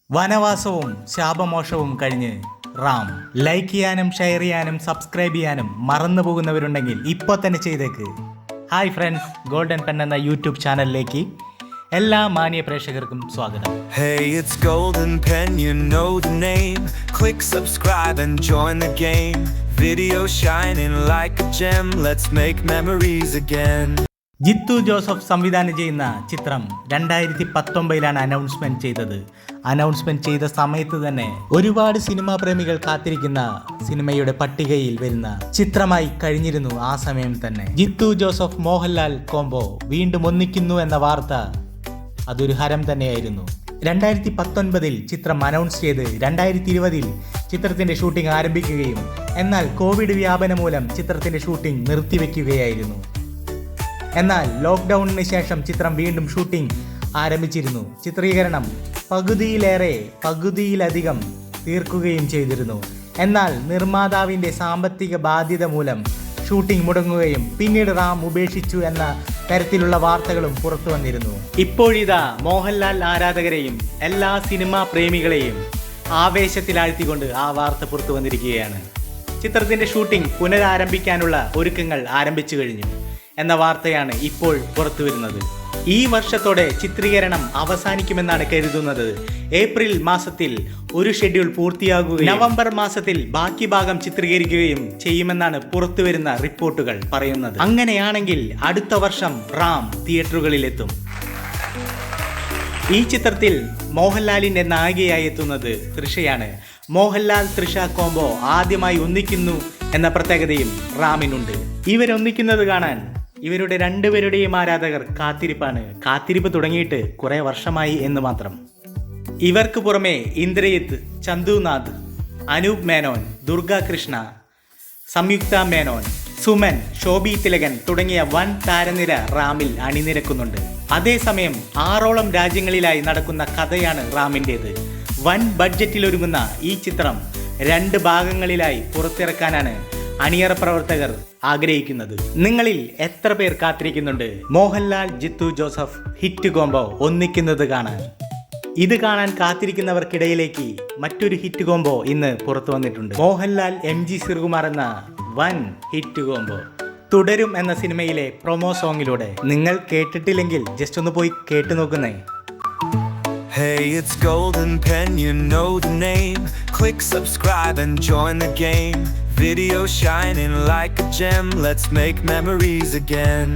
വനവാസവും ശാപമോക്ഷവും കഴിഞ്ഞ് റാം ലൈക്ക് ചെയ്യാനും ഷെയർ ചെയ്യാനും സബ്സ്ക്രൈബ് ചെയ്യാനും മറന്നു പോകുന്നവരുണ്ടെങ്കിൽ ഇപ്പോൾ തന്നെ ചെയ്തേക്ക്. ഹായ് ഫ്രണ്ട്സ്, ഗോൾഡൻ പെൻ എന്ന യൂട്യൂബ് ചാനലിലേക്ക് എല്ലാ മാന്യ പ്രേക്ഷകർക്കും സ്വാഗതം. Hey, it's Golden Pen, you know the name. Click subscribe and join the game. Video shining like a gem, let's make memories again. Jeethu Joseph സംവിധാനം ചെയ്യുന്ന ചിത്രം 2019 അനൗൺസ്മെന്റ് ചെയ്തത്. അനൗൺസ്മെന്റ് ചെയ്ത സമയത്ത് തന്നെ ഒരുപാട് സിനിമാ പ്രേമികൾ കാത്തിരിക്കുന്ന സിനിമയുടെ പട്ടികയിൽ വരുന്ന ചിത്രമായി കഴിഞ്ഞിരുന്നു. ആ സമയം തന്നെ ജിത്തു ജോസഫ് മോഹൻലാൽ കോംബോ വീണ്ടും ഒന്നിക്കുന്നു എന്ന വാർത്ത അതൊരു ഹരം തന്നെയായിരുന്നു. 2019 ചിത്രം അനൗൺസ് ചെയ്ത് 2020 ചിത്രത്തിന്റെ ഷൂട്ടിംഗ് ആരംഭിക്കുകയും എന്നാൽ കോവിഡ് വ്യാപനം മൂലം ചിത്രത്തിന്റെ ഷൂട്ടിംഗ് നിർത്തിവെക്കുകയായിരുന്നു. എന്നാൽ ലോക്ക്ഡൌണിന് ശേഷം ചിത്രം വീണ്ടും ഷൂട്ടിംഗ് ആരംഭിച്ചിരുന്നു. ചിത്രീകരണം പകുതിയിലധികം തീർക്കുകയും ചെയ്തിരുന്നു. എന്നാൽ നിർമ്മാതാവിന്റെ സാമ്പത്തിക ബാധ്യത മൂലം ഷൂട്ടിംഗ് മുടങ്ങുകയും പിന്നീട് റാം ഉപേക്ഷിച്ചു എന്ന തരത്തിലുള്ള വാർത്തകളും പുറത്തു വന്നിരുന്നു. ഇപ്പോഴിതാ മോഹൻലാൽ ആരാധകരെയും എല്ലാ സിനിമാ പ്രേമികളെയും ആവേശത്തിലാഴ്ത്തിക്കൊണ്ട് ആ വാർത്ത പുറത്തു വന്നിരിക്കുകയാണ്. ചിത്രത്തിന്റെ ഷൂട്ടിംഗ് പുനരാരംഭിക്കാനുള്ള ഒരുക്കങ്ങൾ ആരംഭിച്ചു കഴിഞ്ഞു എന്ന വാർത്തയാണ് ഇപ്പോൾ പുറത്തു വരുന്നത്. ഈ വർഷത്തോടെ ചിത്രീകരണം അവസാനിക്കുമെന്നാണ് കരുതുന്നത്. ഏപ്രിൽ മാസത്തിൽ ഒരു ഷെഡ്യൂൾ പൂർത്തിയാകുകയും നവംബർ മാസത്തിൽ ബാക്കി ഭാഗം ചിത്രീകരിക്കുകയും ചെയ്യുമെന്നാണ് പുറത്തുവരുന്ന റിപ്പോർട്ടുകൾ പറയുന്നത്. അങ്ങനെയാണെങ്കിൽ അടുത്ത വർഷം റാം തിയേറ്ററുകളിലെത്തും. ഈ ചിത്രത്തിൽ മോഹൻലാലിന്റെ നായികയായി എത്തുന്നത് തൃഷയാണ്. മോഹൻലാൽ തൃഷ കോംബോ ആദ്യമായി ഒന്നിക്കുന്നു എന്ന പ്രത്യേകതയും റാമിനുണ്ട്. ഇവരൊന്നിക്കുന്നത് കാണാൻ ഇവരുടെ രണ്ടുപേരുടെയും ആരാധകർ കാത്തിരിപ്പാണ്. കാത്തിരിപ്പ് തുടങ്ങിയിട്ട് കുറെ വർഷമായി എന്ന് മാത്രം. ഇവർക്ക് പുറമെ ഇന്ദ്രജിത്ത്, ചന്തുനാഥ്, അനൂപ് മേനോൻ, ദുർഗ കൃഷ്ണ, സംയുക്ത മേനോൻ, സുമൻ, ശോഭി തിലകൻ തുടങ്ങിയ വൻ താരനിര റാമിൽ അണിനിരക്കുന്നുണ്ട്. അതേസമയം 6ഓളം രാജ്യങ്ങളിലായി നടക്കുന്ന കഥയാണ് റാമിൻ്റേത്. വൻ ബഡ്ജറ്റിലൊരുങ്ങുന്ന ഈ ചിത്രം 2 ഭാഗങ്ങളിലായി പുറത്തിറക്കാനാണ് അണിയറ പ്രവർത്തകർ ആഗ്രഹിക്കുന്നത്. നിങ്ങളിൽ എത്ര പേർ കാത്തിരിക്കുന്നുണ്ട് മോഹൻലാൽ ജിത്തു ജോസഫ് ഹിറ്റ് കോംബോ ഒന്നിക്കുന്നത് കാണാൻ? ഇത് കാണാൻ കാത്തിരിക്കുന്നവർക്കിടയിലേക്ക് മറ്റൊരു ഹിറ്റ് കോംബോ ഇന്ന് പുറത്തു വന്നിട്ടുണ്ട്. മോഹൻലാൽ MG ശ്രീകുമാർ എന്ന വൻ ഹിറ്റ് കോംബോ തുടരും എന്ന സിനിമയിലെ പ്രൊമോ സോങ്ങിലൂടെ. നിങ്ങൾ കേട്ടിട്ടില്ലെങ്കിൽ ജസ്റ്റ് ഒന്ന് പോയി കേട്ടു നോക്കുന്നേ. Hey, it's Golden Pen, you know the name. Click subscribe and join the game. Video shining like a gem, let's make memories again.